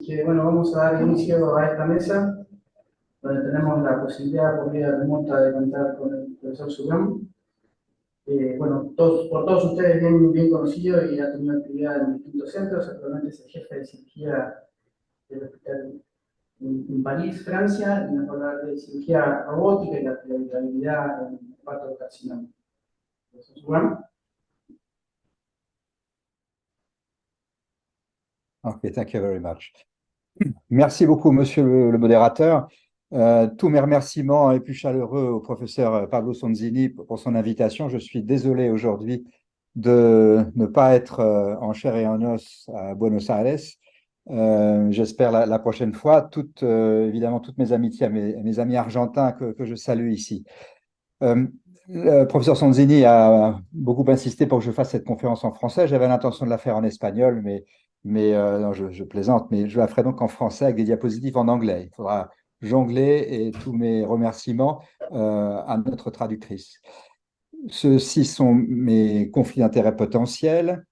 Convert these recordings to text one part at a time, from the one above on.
que, bueno, vamos a dar inicio a esta mesa, donde tenemos la posibilidad por vía remota de contar con el profesor Sugam. Bueno, por todos ustedes bien conocido y ha tenido actividad en distintos centros. Actualmente es el jefe de cirugía del hospital en París, Francia, y nos va a hablar de cirugía robótica y la aplicabilidad en el parto carcinoma. Profesor Sugam. Okay, thank you very much. Merci beaucoup, monsieur le modérateur. Tous mes remerciements les plus chaleureux au professeur Pablo Sonzini pour son invitation. Je suis désolé aujourd'hui de ne pas être en chair et en os à Buenos Aires. J'espère la prochaine fois. Évidemment, toutes mes amitiés à mes amis argentins que je salue ici. Le professeur Sonzini a beaucoup insisté pour que je fasse cette conférence en français. J'avais l'intention de la faire en espagnol, non, je plaisante, mais je la ferai donc en français avec des diapositives en anglais. Il faudra jongler et tous mes remerciements à notre traductrice. Ceux-ci sont mes conflits d'intérêts potentiels.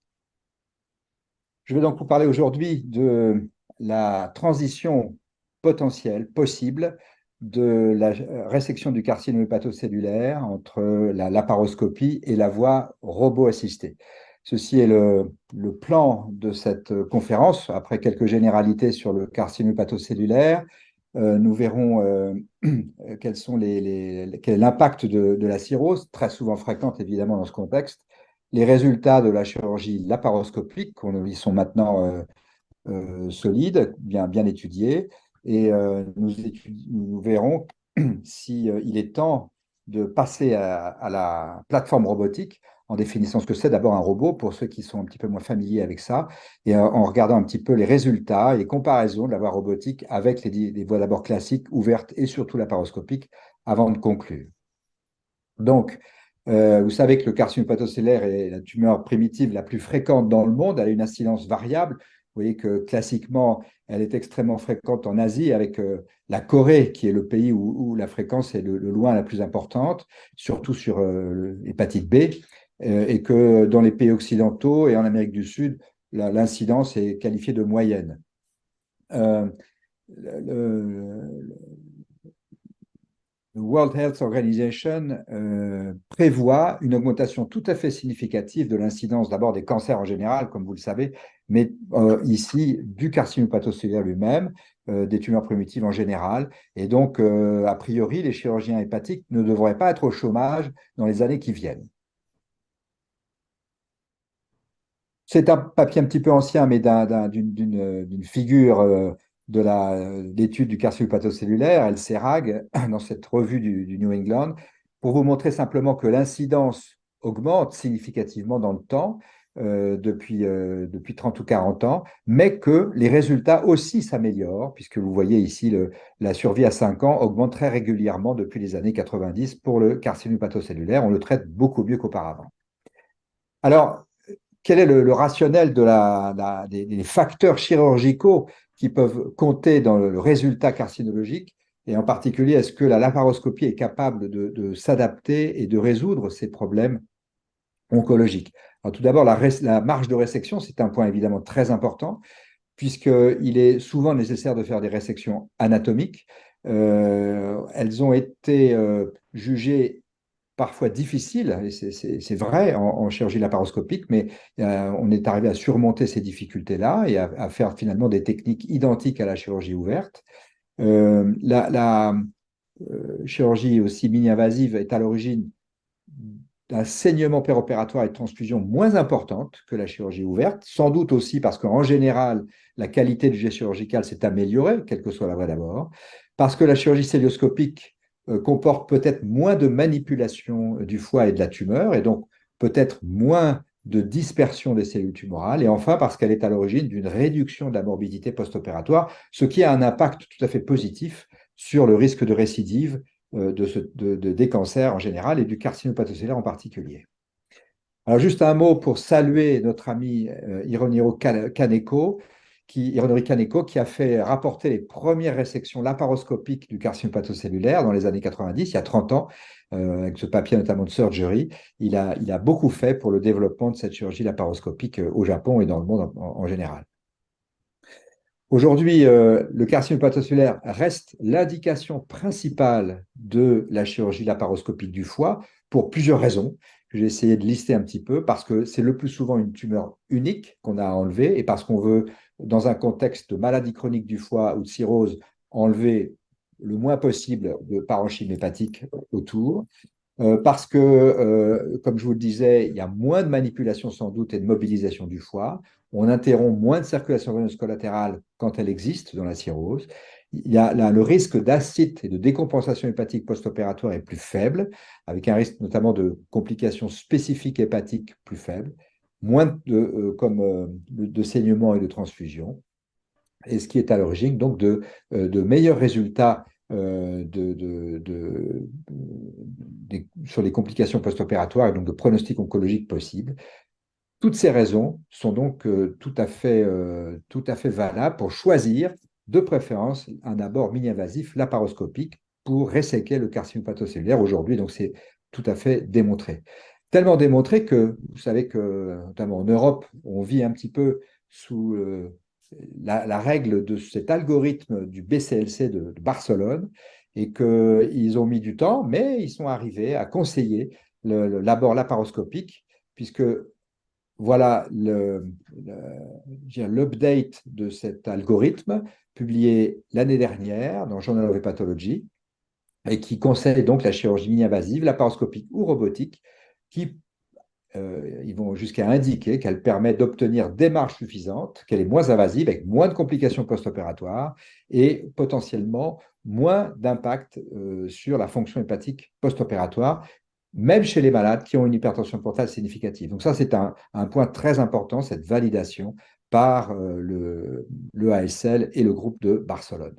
Je vais donc vous parler aujourd'hui de la transition potentielle, possible, de la résection du carcinome hépatocellulaire entre la laparoscopie et la voie robot-assistée. Ceci est le plan de cette conférence. Après quelques généralités sur le carcinome hépatocellulaire, nous verrons quel est l'impact de la cirrhose, très souvent fréquente évidemment dans ce contexte, les résultats de la chirurgie laparoscopique, ils sont maintenant solides, bien étudiés, et nous verrons s'il est temps de passer à la plateforme robotique en définissant ce que c'est d'abord un robot pour ceux qui sont un petit peu moins familiers avec ça, et en regardant un petit peu les résultats et les comparaisons de la voie robotique avec les voies d'abord classiques, ouvertes et surtout laparoscopiques avant de conclure. Donc, vous savez que le carcinome hépatocellulaire est la tumeur primitive la plus fréquente dans le monde. Elle a une incidence variable. Vous voyez que classiquement, elle est extrêmement fréquente en Asie, avec la Corée, qui est le pays où la fréquence est de loin la plus importante, surtout sur l'hépatite B, et que dans les pays occidentaux et en Amérique du Sud, l'incidence est qualifiée de moyenne. Le World Health Organization prévoit une augmentation tout à fait significative de l'incidence d'abord des cancers en général, comme vous le savez, mais ici du carcinome hépatocellulaire lui-même, des tumeurs primitives en général. Et donc, a priori, les chirurgiens hépatiques ne devraient pas être au chômage dans les années qui viennent. C'est un papier un petit peu ancien, mais d'une figure de l'étude du carcinome hépatocellulaire, LCRAG, dans cette revue du New England, pour vous montrer simplement que l'incidence augmente significativement dans le temps, depuis 30 ou 40 ans, mais que les résultats aussi s'améliorent, puisque vous voyez ici la survie à 5 ans augmente très régulièrement depuis les années 90 pour le carcinome hépatocellulaire. On le traite beaucoup mieux qu'auparavant. Alors, quel est le rationnel des facteurs chirurgicaux qui peuvent compter dans le résultat carcinologique? Et en particulier, est-ce que la laparoscopie est capable de s'adapter et de résoudre ces problèmes oncologiques? Alors, tout d'abord, la marge de résection, c'est un point évidemment très important, puisqu'il est souvent nécessaire de faire des résections anatomiques. Elles ont été jugées parfois difficiles, et c'est vrai en chirurgie laparoscopique, mais on est arrivé à surmonter ces difficultés-là et à faire finalement des techniques identiques à la chirurgie ouverte. La chirurgie aussi mini-invasive est à l'origine d'un saignement péropératoire et de transfusion moins importante que la chirurgie ouverte, sans doute aussi parce qu'en général, la qualité du geste chirurgical s'est améliorée, quelle que soit la voie d'abord, parce que la chirurgie cœlioscopique comporte peut-être moins de manipulation du foie et de la tumeur, et donc peut-être moins de dispersion des cellules tumorales, et enfin parce qu'elle est à l'origine d'une réduction de la morbidité post-opératoire, ce qui a un impact tout à fait positif sur le risque de récidive des cancers en général et du carcinome hépatocellulaire en particulier. Alors, juste un mot pour saluer notre ami Hironori Kaneko, qui a fait rapporter les premières résections laparoscopiques du carcinome hépatocellulaire dans les années 90, il y a 30 ans, avec ce papier notamment de Surgery. Il a beaucoup fait pour le développement de cette chirurgie laparoscopique au Japon et dans le monde en général. Aujourd'hui, le carcinome hépatocellulaire reste l'indication principale de la chirurgie laparoscopique du foie pour plusieurs raisons que j'ai essayé de lister un petit peu, parce que c'est le plus souvent une tumeur unique qu'on a à enlever et parce qu'on veut, dans un contexte de maladie chronique du foie ou de cirrhose, enlever le moins possible de parenchyme hépatique autour. Parce que, comme je vous le disais, il y a moins de manipulation sans doute et de mobilisation du foie. On interrompt moins de circulation veineuse collatérale quand elle existe dans la cirrhose. Il y a là, le risque d'acide et de décompensation hépatique post-opératoire est plus faible, avec un risque notamment de complications spécifiques hépatiques plus faible, moins de saignement et de transfusion, et ce qui est à l'origine donc de meilleurs résultats sur les complications post-opératoires et donc de pronostics oncologiques possibles. Toutes ces raisons sont donc tout à fait valables pour choisir de préférence un abord mini-invasif laparoscopique pour resséquer le carcinome hépatocellulaire aujourd'hui. Donc c'est tout à fait démontré. Tellement démontré que vous savez que, notamment en Europe, on vit un petit peu sous la règle de cet algorithme du BCLC de Barcelone et qu'ils ont mis du temps, mais ils sont arrivés à conseiller l'abord laparoscopique, puisque voilà l'update de cet algorithme publié l'année dernière dans Journal of Hepatology et qui conseille donc la chirurgie mini-invasive, laparoscopique ou robotique, qui ils vont jusqu'à indiquer qu'elle permet d'obtenir des marges suffisantes, qu'elle est moins invasive, avec moins de complications post-opératoires et potentiellement moins d'impact sur la fonction hépatique post-opératoire, même chez les malades qui ont une hypertension portale significative. Donc ça, c'est un point très important, cette validation par le ASL et le groupe de Barcelone.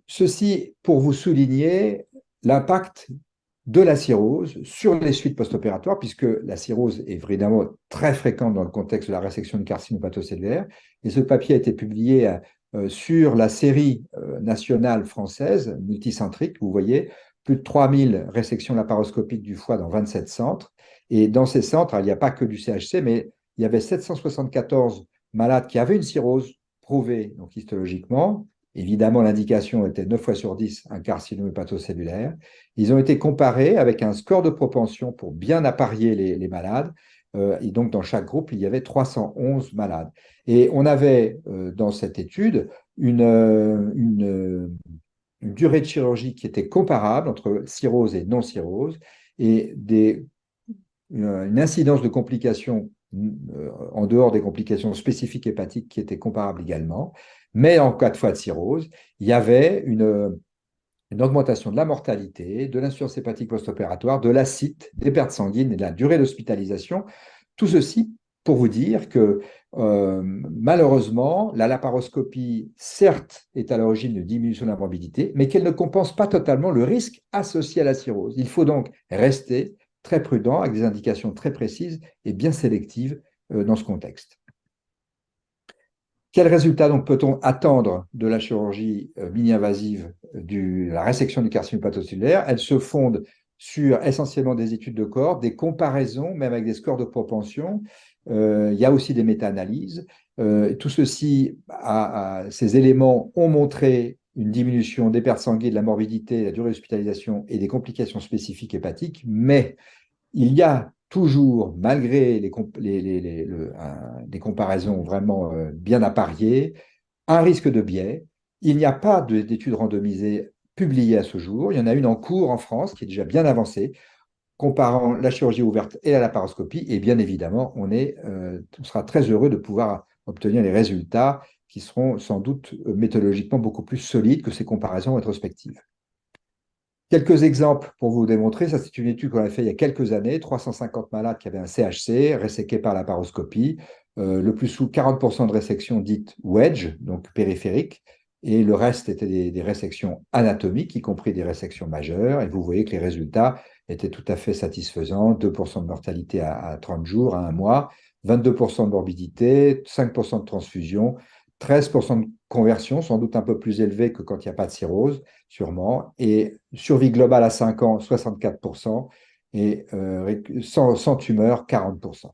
Ceci pour vous souligner l'impact de la cirrhose sur les suites post-opératoires, puisque la cirrhose est évidemment très fréquente dans le contexte de la résection du carcinome hépatocellulaire. Et ce papier a été publié sur la série nationale française, multicentrique. Vous voyez, plus de 3000 résections laparoscopiques du foie dans 27 centres. Et dans ces centres, il n'y a pas que du CHC, mais il y avait 774 malades qui avaient une cirrhose prouvée, donc histologiquement. Évidemment, l'indication était 9 fois sur 10 un carcinome hépatocellulaire. Ils ont été comparés avec un score de propension pour bien apparier les malades. Et donc, dans chaque groupe, il y avait 311 malades. Et on avait dans cette étude une durée de chirurgie qui était comparable entre cirrhose et non-cirrhose et une incidence de complications en dehors des complications spécifiques hépatiques qui étaient comparables également. Mais en cas de foie de cirrhose, il y avait une augmentation de la mortalité, de l'insuffisance hépatique post-opératoire, de l'acide, des pertes sanguines et de la durée d'hospitalisation. Tout ceci pour vous dire que malheureusement, la laparoscopie, certes, est à l'origine de diminution de la morbidité, mais qu'elle ne compense pas totalement le risque associé à la cirrhose. Il faut donc rester très prudent avec des indications très précises et bien sélectives dans ce contexte. Quels résultats donc peut-on attendre de la chirurgie mini-invasive de la résection du carcinome hépatocellulaire? Elle se fonde sur essentiellement des études de corps, des comparaisons, même avec des scores de propension. Il y a aussi des méta-analyses. Tout ceci, ces éléments ont montré une diminution des pertes sanguines, de la morbidité, la durée d'hospitalisation et des complications spécifiques hépatiques, mais il y a toujours, malgré des comparaisons vraiment bien appariées, un risque de biais. Il n'y a pas d'études randomisées publiées à ce jour. Il y en a une en cours en France qui est déjà bien avancée, comparant la chirurgie ouverte et la laparoscopie. Et bien évidemment, on sera très heureux de pouvoir obtenir les résultats qui seront sans doute méthodologiquement beaucoup plus solides que ces comparaisons rétrospectives. Quelques exemples pour vous démontrer. Ça, c'est une étude qu'on a faite il y a quelques années. 350 malades qui avaient un CHC réséqués par la laparoscopie. Le plus sous 40% de résections dites wedge, donc périphériques, et le reste était des résections anatomiques, y compris des résections majeures. Et vous voyez que les résultats étaient tout à fait satisfaisants. 2% de mortalité à 30 jours, à un mois, 22% de morbidité, 5% de transfusion, 13% de conversion, sans doute un peu plus élevé que quand il n'y a pas de cirrhose, sûrement, et survie globale à 5 ans, 64%, et sans tumeur, 40%.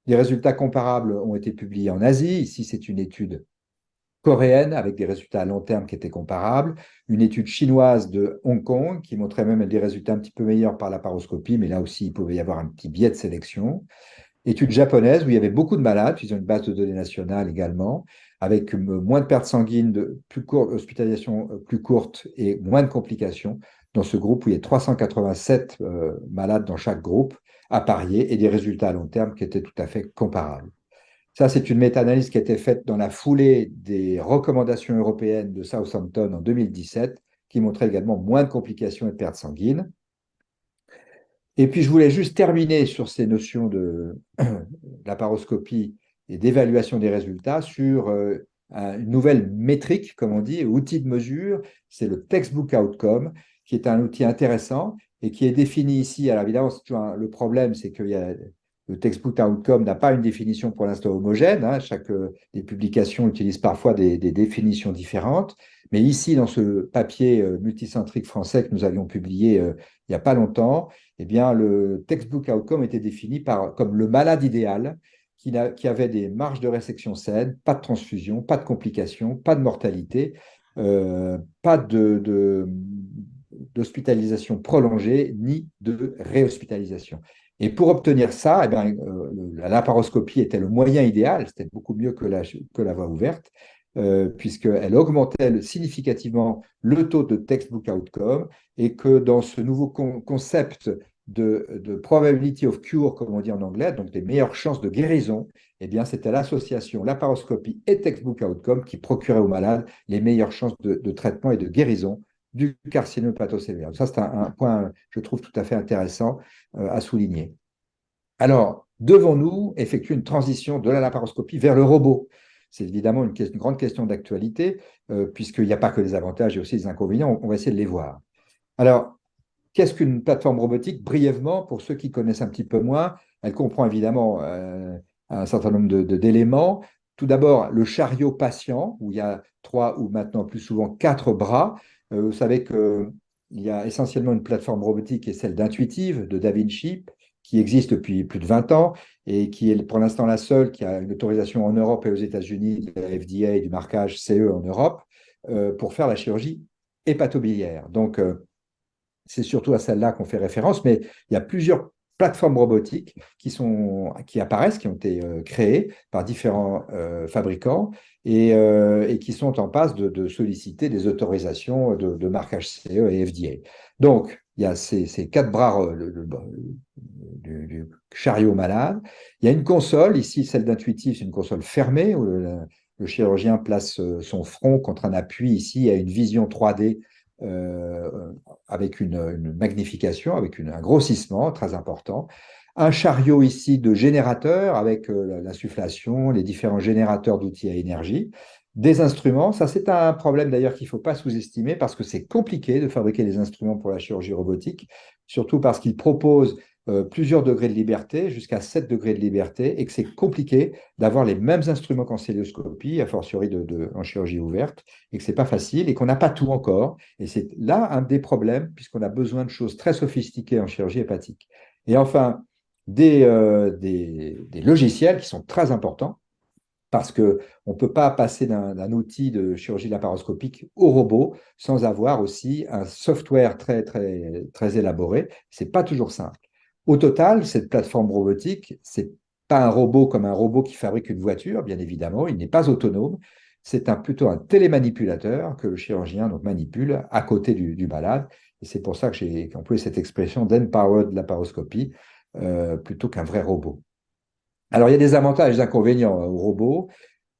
Des résultats comparables ont été publiés en Asie. Ici, c'est une étude coréenne avec des résultats à long terme qui étaient comparables, une étude chinoise de Hong Kong qui montrait même des résultats un petit peu meilleurs par laparoscopie, mais là aussi, il pouvait y avoir un petit biais de sélection. Étude japonaise où il y avait beaucoup de malades, ils ont une base de données nationale également, avec moins de pertes sanguines, hospitalisation plus courte et moins de complications. Dans ce groupe où il y a 387 malades dans chaque groupe à parier et des résultats à long terme qui étaient tout à fait comparables. Ça, c'est une méta-analyse qui a été faite dans la foulée des recommandations européennes de Southampton en 2017, qui montrait également moins de complications et de pertes sanguines. Et puis, je voulais juste terminer sur ces notions de laparoscopie et d'évaluation des résultats sur une nouvelle métrique, comme on dit, outil de mesure, c'est le Textbook Outcome, qui est un outil intéressant et qui est défini ici. Alors évidemment, le problème, c'est que le Textbook Outcome n'a pas une définition pour l'instant homogène. Hein. Des publications utilisent parfois des définitions différentes. Mais ici, dans ce papier multicentrique français que nous avions publié il n'y a pas longtemps, eh bien, le textbook outcome était défini comme le malade idéal qui avait des marges de résection saines, pas de transfusion, pas de complications, pas de mortalité, pas d'hospitalisation prolongée, ni de réhospitalisation. Et pour obtenir ça, eh bien, la laparoscopie était le moyen idéal, c'était beaucoup mieux que la voie ouverte, puisqu'elle augmentait significativement le taux de textbook outcome et que dans ce nouveau concept de probability of cure, comme on dit en anglais, donc des meilleures chances de guérison, eh bien, c'était l'association laparoscopie et textbook outcome qui procurait aux malades les meilleures chances de traitement et de guérison du carcinome hépatocellular. Ça, c'est un point, je trouve, tout à fait intéressant à souligner. Alors, devons-nous effectuer une transition de la laparoscopie vers le robot? C'est évidemment une grande question d'actualité, puisqu'il n'y a pas que des avantages, il y a aussi des inconvénients. On va essayer de les voir. Alors, qu'est-ce qu'une plateforme robotique? Brièvement, pour ceux qui connaissent un petit peu moins, elle comprend évidemment un certain nombre d'éléments. Tout d'abord, le chariot patient, où il y a 3 ou maintenant plus souvent 4 bras. Vous savez qu'il y a essentiellement une plateforme robotique qui est celle d'Intuitive, de Da Vinci, qui existe depuis plus de 20 ans et qui est pour l'instant la seule qui a une autorisation en Europe et aux États-Unis, de la FDA et du marquage CE en Europe, pour faire la chirurgie hépatobiliaire. Donc, c'est surtout à celle-là qu'on fait référence, mais il y a plusieurs plateformes robotiques qui apparaissent, qui ont été créées par différents fabricants et qui sont en passe de solliciter des autorisations de marquage CE et FDA. Donc, il y a ces 4 bras du chariot malade. Il y a une console, ici celle d'Intuitive, c'est une console fermée où le chirurgien place son front contre un appui. Ici, il y a une vision 3D avec une magnification, avec un grossissement très important. Un chariot ici de générateurs avec l'insufflation, les différents générateurs d'outils à énergie. Des instruments, ça c'est un problème d'ailleurs qu'il ne faut pas sous-estimer parce que c'est compliqué de fabriquer des instruments pour la chirurgie robotique, surtout parce qu'ils proposent plusieurs degrés de liberté, jusqu'à 7 degrés de liberté, et que c'est compliqué d'avoir les mêmes instruments qu'en célioscopie, a fortiori en chirurgie ouverte, et que ce n'est pas facile, et qu'on n'a pas tout encore. Et c'est là un des problèmes, puisqu'on a besoin de choses très sophistiquées en chirurgie hépatique. Et enfin, des logiciels qui sont très importants, parce qu'on ne peut pas passer d'un outil de chirurgie laparoscopique au robot sans avoir aussi un software très, très, très élaboré. Ce n'est pas toujours simple. Au total, cette plateforme robotique, ce n'est pas un robot comme un robot qui fabrique une voiture, bien évidemment, il n'est pas autonome. C'est plutôt un télémanipulateur que le chirurgien donc, manipule à côté du malade. Et c'est pour ça que j'ai employé cette expression d'empowered laparoscopie plutôt qu'un vrai robot. Alors, il y a des avantages et des inconvénients au robot.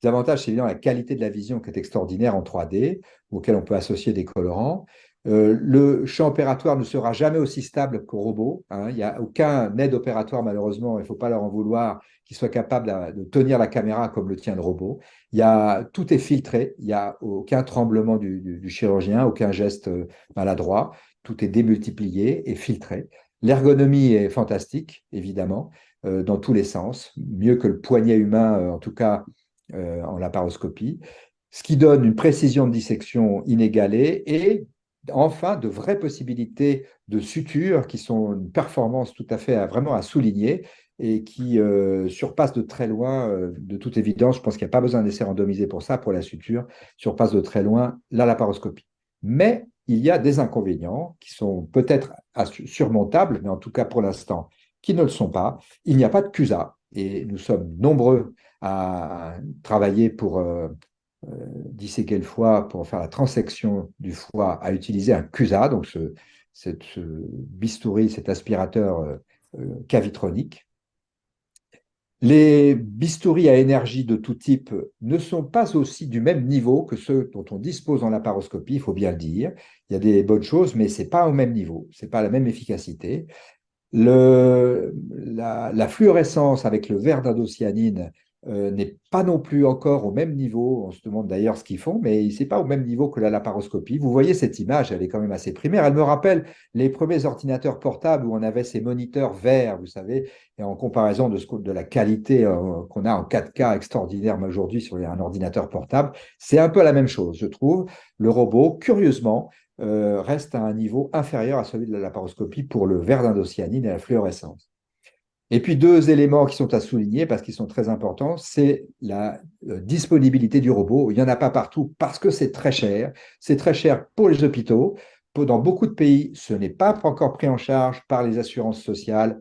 Les avantages, c'est évidemment la qualité de la vision qui est extraordinaire en 3D, auquel on peut associer des colorants. Le champ opératoire ne sera jamais aussi stable qu'au robot. Hein. Il n'y a aucun aide opératoire, malheureusement, il ne faut pas leur en vouloir, qui soit capable de tenir la caméra comme le tient le robot. Tout est filtré, il n'y a aucun tremblement du chirurgien, aucun geste maladroit. Tout est démultiplié et filtré. L'ergonomie est fantastique, évidemment, dans tous les sens, mieux que le poignet humain, en tout cas en laparoscopie, ce qui donne une précision de dissection inégalée et enfin de vraies possibilités de suture qui sont une performance tout à fait vraiment à souligner. et qui surpasse de très loin, de toute évidence, je pense qu'il n'y a pas besoin d'essai randomisé pour ça, pour la suture, surpasse de très loin la laparoscopie. Mais il y a des inconvénients qui sont peut-être surmontables, mais en tout cas pour l'instant, qui ne le sont pas. Il n'y a pas de CUSA, et nous sommes nombreux à travailler pour disséquer le foie, pour faire la transection du foie, à utiliser un CUSA, donc ce bistouri, cet aspirateur cavitronique. Les bistouris à énergie de tout type ne sont pas aussi du même niveau que ceux dont on dispose en laparoscopie, il faut bien le dire. Il y a des bonnes choses, mais ce n'est pas au même niveau, ce n'est pas la même efficacité. La fluorescence avec le verre d'indocyanine n'est pas non plus encore au même niveau. On se demande d'ailleurs ce qu'ils font, mais ce n'est pas au même niveau que la laparoscopie. Vous voyez cette image, elle est quand même assez primaire. Elle me rappelle les premiers ordinateurs portables où on avait ces moniteurs verts, vous savez, et en comparaison de la qualité qu'on a en 4K extraordinaire aujourd'hui sur un ordinateur portable. C'est un peu la même chose, je trouve. Le robot, curieusement, reste à un niveau inférieur à celui de la laparoscopie pour le verre d'indocyanine et la fluorescence. Et puis deux éléments qui sont à souligner parce qu'ils sont très importants, c'est la disponibilité du robot. Il n'y en a pas partout parce que c'est très cher. C'est très cher pour les hôpitaux. Dans beaucoup de pays, ce n'est pas encore pris en charge par les assurances sociales.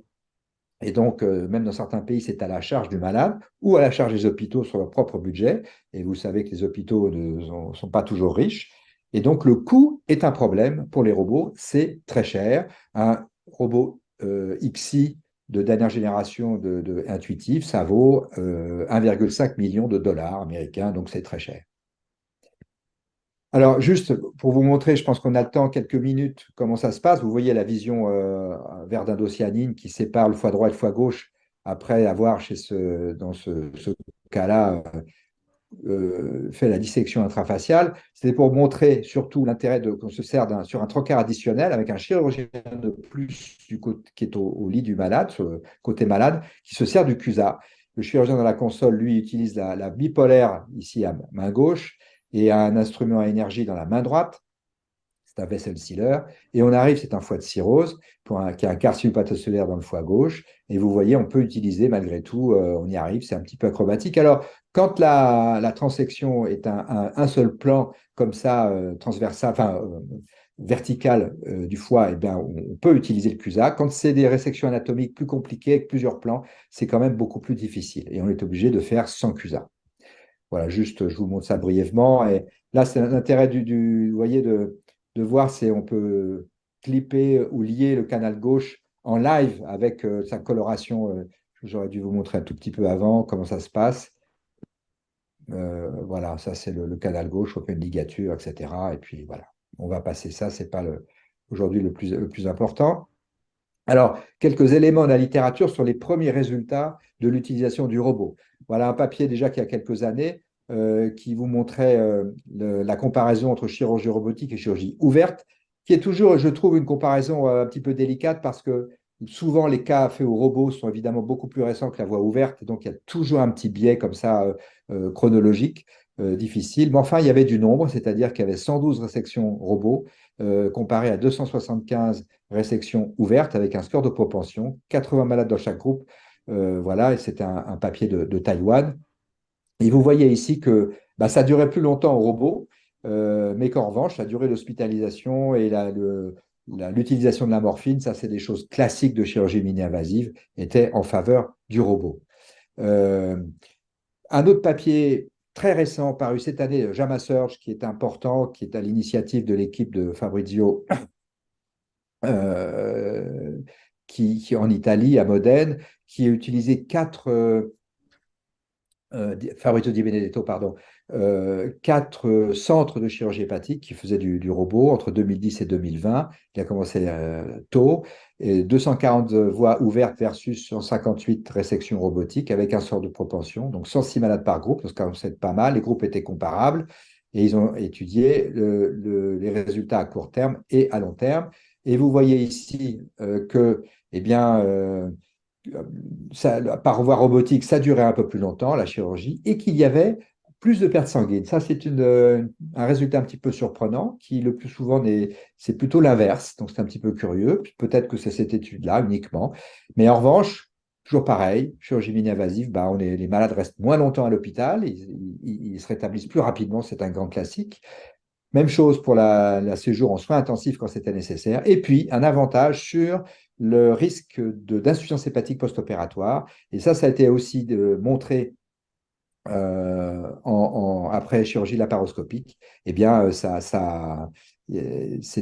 Et donc, même dans certains pays, c'est à la charge du malade ou à la charge des hôpitaux sur leur propre budget. Et vous savez que les hôpitaux ne sont pas toujours riches. Et donc, le coût est un problème pour les robots. C'est très cher. Un robot XI de dernière génération intuitif, ça vaut 1,5 million de dollars américains. Donc, c'est très cher. Alors, juste pour vous montrer, je pense qu'on a le temps, quelques minutes, comment ça se passe. Vous voyez la vision vert d'indocyanine qui sépare le foie droit et le foie gauche après avoir, dans ce cas-là, fait la dissection intrafaciale. C'était pour montrer surtout l'intérêt qu'on se sert sur un trocar additionnel avec un chirurgien de plus qui est au lit du malade, sur le côté malade, qui se sert du CUSA. Le chirurgien dans la console, lui, utilise la bipolaire ici à main gauche et un instrument à énergie dans la main droite. C'est un vessel sealer. Et on arrive, c'est un foie de cirrhose, qui a un carcinome hépatocellulaire dans le foie gauche. Et vous voyez, on peut utiliser malgré tout, on y arrive, c'est un petit peu acrobatique. Alors, quand la transection est un seul plan, comme ça, transversal, enfin, vertical du foie, eh bien, on peut utiliser le CUSA. Quand c'est des résections anatomiques plus compliquées, avec plusieurs plans, c'est quand même beaucoup plus difficile. Et on est obligé de faire sans CUSA. Voilà, juste, je vous montre ça brièvement. Et là, c'est l'intérêt vous voyez, de voir si on peut clipper ou lier le canal gauche en live avec sa coloration. J'aurais dû vous montrer un tout petit peu avant comment ça se passe. Voilà, ça c'est le canal gauche, on fait une ligature, etc. Et puis voilà, on va passer ça, c'est pas aujourd'hui le plus important. Alors, quelques éléments de la littérature sur les premiers résultats de l'utilisation du robot. Voilà un papier déjà qui a quelques années qui vous montrait la comparaison entre chirurgie robotique et chirurgie ouverte, qui est toujours, je trouve, une comparaison un petit peu délicate parce que souvent les cas faits au robot sont évidemment beaucoup plus récents que la voie ouverte, et donc il y a toujours un petit biais comme ça chronologique, difficile. Mais enfin, il y avait du nombre, c'est-à-dire qu'il y avait 112 résections robots comparé à 275 résection ouverte avec un score de propension, 80 malades dans chaque groupe. Voilà, et c'était un papier de Taïwan. Et vous voyez ici que bah, ça durait plus longtemps au robot, mais qu'en revanche, la durée d'hospitalisation et l'utilisation de la morphine, ça c'est des choses classiques de chirurgie mini-invasive, étaient en faveur du robot. Un autre papier très récent paru cette année, JAMA Surge, qui est important, qui est à l'initiative de l'équipe de Fabrizio euh, en Italie, à Modène, qui a utilisé Fabrizio Di Benedetto, pardon, 4 centres de chirurgie hépatique qui faisaient du robot entre 2010 et 2020. Il a commencé tôt, et 240 voies ouvertes versus 158 résections robotiques avec un sort de propension, donc 106 malades par groupe, parce que c'est pas mal, les groupes étaient comparables, et ils ont étudié les résultats à court terme et à long terme. Et vous voyez ici que, eh bien, par voie robotique, ça durait un peu plus longtemps, la chirurgie, et qu'il y avait plus de pertes sanguines. Ça, c'est un résultat un petit peu surprenant, qui le plus souvent, c'est plutôt l'inverse. Donc, c'est un petit peu curieux. Peut-être que c'est cette étude-là uniquement. Mais en revanche, toujours pareil, chirurgie mini-invasive, les malades restent moins longtemps à l'hôpital, ils se rétablissent plus rapidement, c'est un grand classique. Même chose pour la séjour en soins intensifs quand c'était nécessaire. Et puis, un avantage sur le risque d'insuffisance hépatique post-opératoire. Et ça a été aussi montré après chirurgie laparoscopique. Eh bien, c'est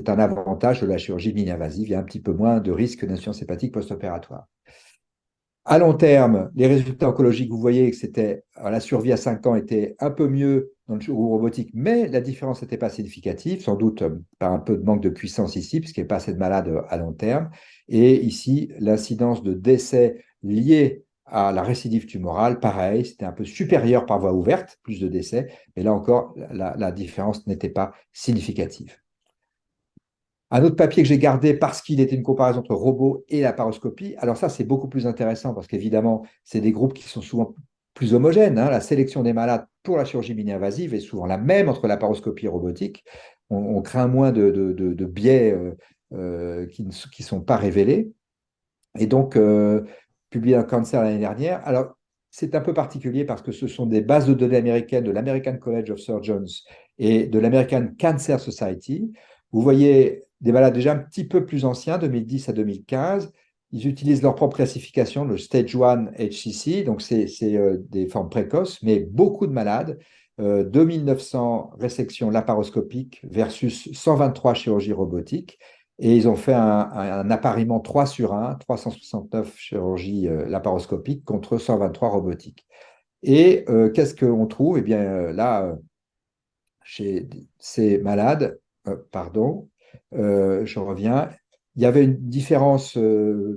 un avantage de la chirurgie mini-invasive. Il y a un petit peu moins de risque d'insuffisance hépatique post-opératoire. À long terme, les résultats oncologiques, vous voyez que la survie à 5 ans était un peu mieux dans le chirurgie robotique, mais la différence n'était pas significative, sans doute par un peu de manque de puissance ici, puisqu'il n'y a pas assez de malades à long terme. Et ici, l'incidence de décès liée à la récidive tumorale, pareil, c'était un peu supérieur par voie ouverte, plus de décès, mais là encore, la différence n'était pas significative. Un autre papier que j'ai gardé parce qu'il était une comparaison entre robot et laparoscopie. Alors ça, c'est beaucoup plus intéressant parce qu'évidemment, c'est des groupes qui sont souvent plus homogènes, hein. La sélection des malades pour la chirurgie mini-invasive est souvent la même entre laparoscopie et robotique. On craint moins de biais qui ne sont pas révélés. Et donc, publié dans Cancer l'année dernière. Alors, c'est un peu particulier parce que ce sont des bases de données américaines de l'American College of Surgeons et de l'American Cancer Society. Vous voyez des malades déjà un petit peu plus anciens, 2010 à 2015. Ils utilisent leur propre classification, le Stage 1 HCC, donc c'est des formes précoces, mais beaucoup de malades. 2900 résections laparoscopiques versus 123 chirurgies robotiques. Et ils ont fait un appariement 3 sur 1, 369 chirurgies laparoscopiques contre 123 robotiques. Et qu'est-ce qu'on trouve? Eh bien, là, chez ces malades, je reviens, il y avait une différence,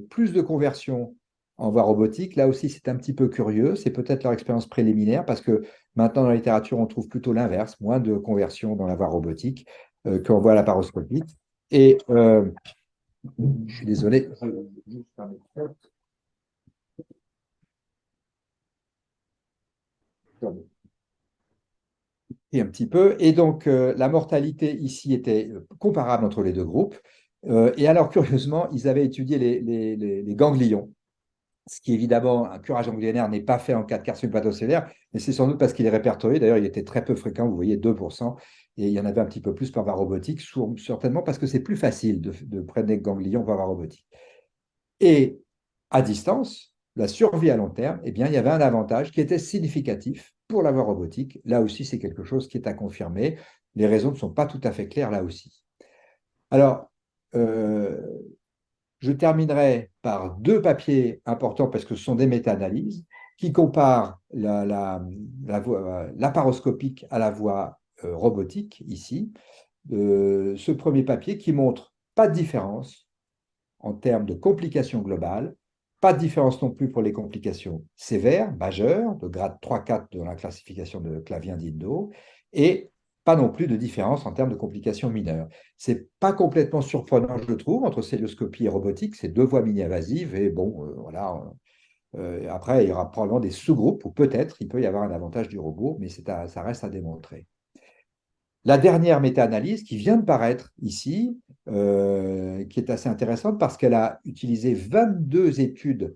plus de conversion en voie robotique. Là aussi, c'est un petit peu curieux. C'est peut-être leur expérience préliminaire parce que maintenant, dans la littérature, on trouve plutôt l'inverse, moins de conversion dans la voie robotique qu'en voie laparoscopique. Et je suis désolé. Et un petit peu. Et donc, la mortalité ici était comparable entre les deux groupes. Et alors, curieusement, ils avaient étudié les ganglions, ce qui évidemment, un curage ganglionnaire n'est pas fait en cas de carcinome hépatocellaire, mais c'est sans doute parce qu'il est répertorié. D'ailleurs, il était très peu fréquent, vous voyez, 2%, et il y en avait un petit peu plus par voie robotique, certainement parce que c'est plus facile de prendre des ganglions par voie robotique. Et à distance, la survie à long terme, eh bien, il y avait un avantage qui était significatif pour la voie robotique. Là aussi, c'est quelque chose qui est à confirmer. Les raisons ne sont pas tout à fait claires là aussi. Alors, euh, je terminerai par deux papiers importants parce que ce sont des méta-analyses qui comparent la voie laparoscopique à la voie robotique ici. Ce premier papier qui montre pas de différence en termes de complications globales, pas de différence non plus pour les complications sévères, majeures, de grade 3-4 dans la classification de Clavien-Dindo, et pas non plus de différence en termes de complications mineures. Ce n'est pas complètement surprenant, je trouve, entre célioscopie et robotique, c'est deux voies mini-invasives, et bon, voilà. Après, il y aura probablement des sous-groupes, ou peut-être il peut y avoir un avantage du robot, mais ça reste à démontrer. La dernière méta-analyse qui vient de paraître ici, qui est assez intéressante parce qu'elle a utilisé 22 études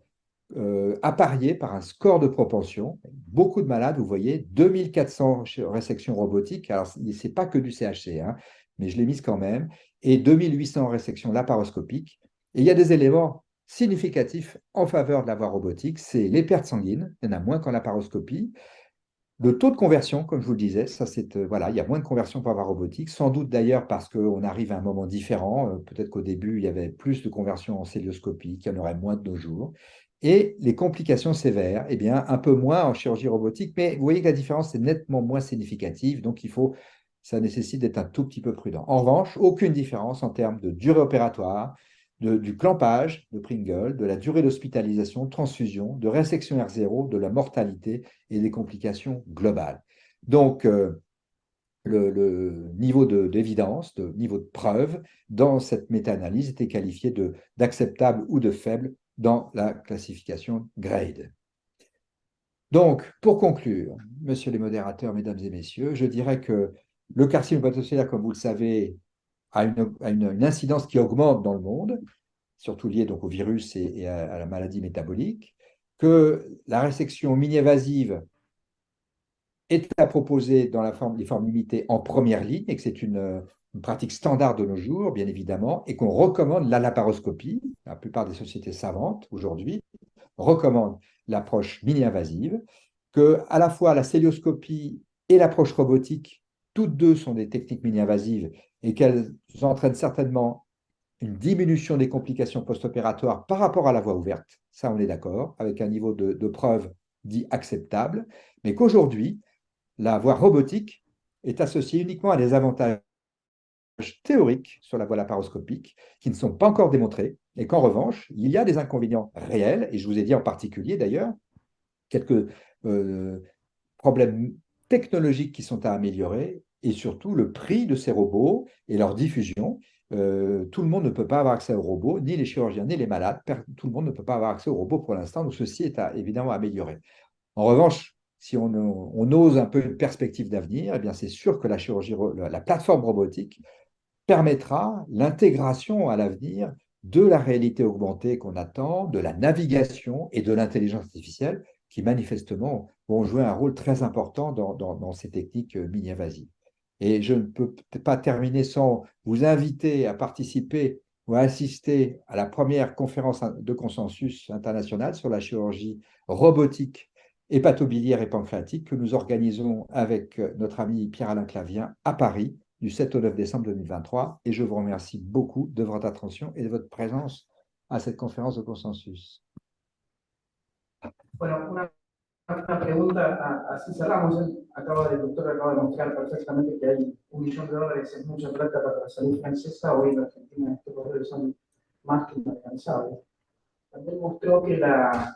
appariées par un score de propension. Beaucoup de malades, vous voyez, 2400 résections robotiques. Alors, ce n'est pas que du CHC, hein, mais je l'ai mise quand même. Et 2800 résections laparoscopiques. Et il y a des éléments significatifs en faveur de la voie robotique. C'est les pertes sanguines. Il y en a moins qu'en laparoscopie. Le taux de conversion, comme je vous le disais, ça c'est voilà, il y a moins de conversion par voie robotique, sans doute d'ailleurs parce qu'on arrive à un moment différent. Peut-être qu'au début, il y avait plus de conversion en célioscopie, qu'il y en aurait moins de nos jours. Et les complications sévères, eh bien, un peu moins en chirurgie robotique, mais vous voyez que la différence est nettement moins significative, donc ça nécessite d'être un tout petit peu prudent. En revanche, aucune différence en termes de durée opératoire, du clampage de Pringle, de la durée d'hospitalisation, de transfusion, de résection R0, de la mortalité et des complications globales. Donc, le niveau d'évidence, de niveau de preuve dans cette méta-analyse était qualifié d'acceptable ou de faible dans la classification GRADE. Donc, pour conclure, messieurs les modérateurs, mesdames et messieurs, je dirais que le carcinome hépatocellaire, comme vous le savez, a une incidence qui augmente dans le monde, surtout liée donc au virus et à la maladie métabolique. que la résection mini-évasive est à proposer dans les formes limitées en première ligne et que c'est une pratique standard de nos jours, bien évidemment, et qu'on recommande la laparoscopie. La plupart des sociétés savantes aujourd'hui recommandent l'approche mini-invasive, que à la fois la célioscopie et l'approche robotique, toutes deux sont des techniques mini-invasives et qu'elles entraînent certainement une diminution des complications post-opératoires par rapport à la voie ouverte. Ça, on est d'accord, avec un niveau de preuve dit acceptable, mais qu'aujourd'hui, la voie robotique est associée uniquement à des avantages théoriques sur la voie laparoscopique qui ne sont pas encore démontrés et qu'en revanche, il y a des inconvénients réels, et je vous ai dit en particulier d'ailleurs quelques problèmes technologiques qui sont à améliorer et surtout le prix de ces robots et leur diffusion. Tout le monde ne peut pas avoir accès aux robots, ni les chirurgiens, ni les malades. Tout le monde ne peut pas avoir accès aux robots pour l'instant, donc ceci est évidemment amélioré. En revanche, si on ose un peu une perspective d'avenir, eh bien c'est sûr que la chirurgie, la plateforme robotique permettra l'intégration à l'avenir de la réalité augmentée qu'on attend, de la navigation et de l'intelligence artificielle qui manifestement vont jouer un rôle très important dans ces techniques mini-invasives. Et je ne peux pas terminer sans vous inviter à participer ou à assister à la première conférence de consensus internationale sur la chirurgie robotique hépatobiliaire et pancréatique que nous organisons avec notre ami Pierre-Alain Clavien à Paris du 7 au 9 décembre 2023. Et je vous remercie beaucoup de votre attention et de votre présence à cette conférence de consensus. Bueno, una pregunta, así cerramos. El doctor acaba de mostrar perfectamente que hay $1.000.000 es mucha plata para la salud francesa. Hoy en Argentina estos valores son más que inalcanzables. También mostró que la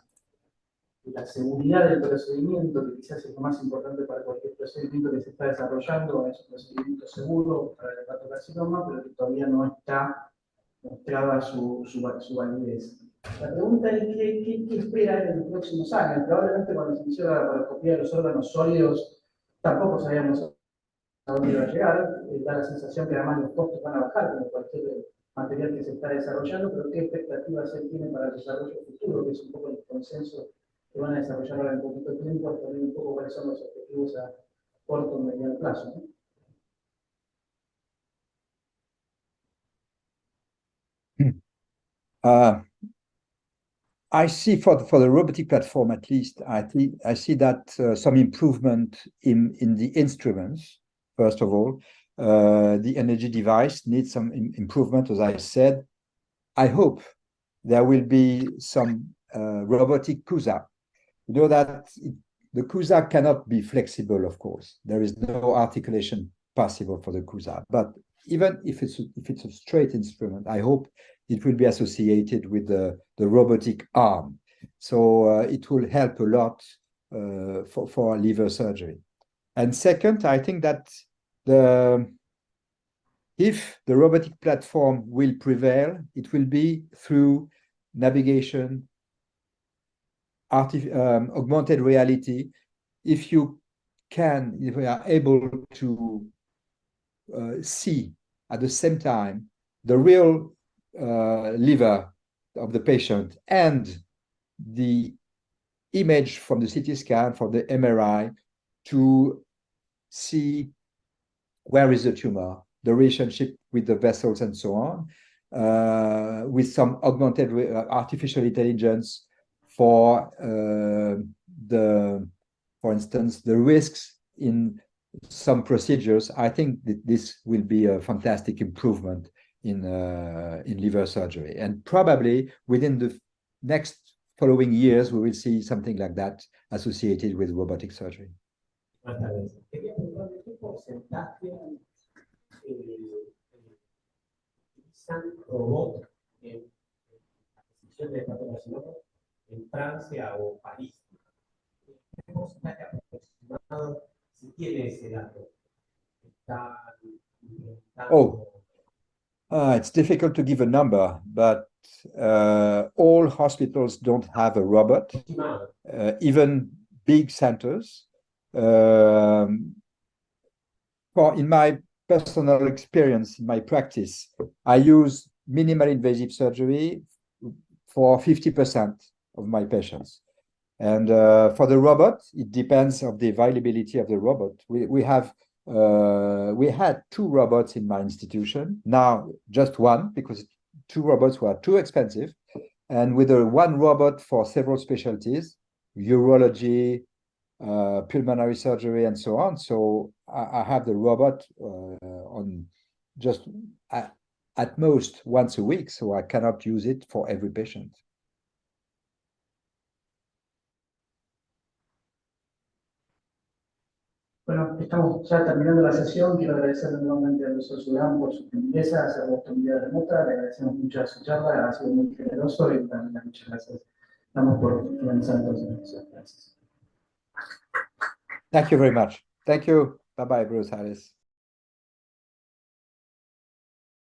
seguridad del procedimiento, que quizás es lo más importante para cualquier procedimiento que se está desarrollando, es un procedimiento seguro para el hepatocarcinoma, pero que todavía no está mostrada su validez. La pregunta es ¿qué espera en los próximos años? Probablemente cuando se inició la laparoscopía de los órganos sólidos tampoco sabíamos a dónde iba a llegar. Da la sensación que además los costos van a bajar como cualquier material que se está desarrollando, pero ¿qué expectativas él tiene para el desarrollo futuro? Que es un poco el consenso que van a desarrollar ahora en poquito tiempo, también un poco cuáles son los objetivos a corto y mediano plazo, ¿no? I see for the robotic platform, at least, I see that some improvement in the instruments, first of all. The energy device needs some improvement, as I said. I hope there will be some robotic CUSA. You know that the CUSA cannot be flexible, of course. There is no articulation possible for the CUSA. But even if it's a straight instrument, I hope it will be associated with the robotic arm. So it will help a lot for liver surgery. And second, I think that if the robotic platform will prevail, it will be through navigation, augmented reality. If we are able to see at the same time the real liver of the patient and the image from the CT scan, from the MRI, to see where is the tumor, the relationship with the vessels and so on, with some augmented artificial intelligence for for instance, the risks in some procedures. I think that this will be a fantastic improvement in liver surgery, and probably within the next following years we will see something like that associated with robotic surgery. Robot en adquisición de hepatocarcinoma en Francia o París. ¿Qué porcentaje aproximado si tiene ese dato? It's difficult to give a number, but all hospitals don't have a robot, even big centers. In my personal experience, in my practice, I use minimally invasive surgery for 50% of my patients. And for the robot, it depends on the availability of the robot. We had 2 robots in my institution, now just 1, because 2 robots were too expensive. And with a 1 robot for several specialties, urology, pulmonary surgery, and so on. So I have the robot on just at most once a week, so I cannot use it for every patient. Bueno, estamos ya terminando la sesión. Quiero agradecerle nuevamente al profesor Sudán por su gentileza de hacer la oportunidad remota. Le agradecemos mucho a su charla, ha sido muy generoso y también muchas gracias. Damos por finalizar entonces. Gracias. Thank you very much. Thank you. Bye-bye, Bruce Harris.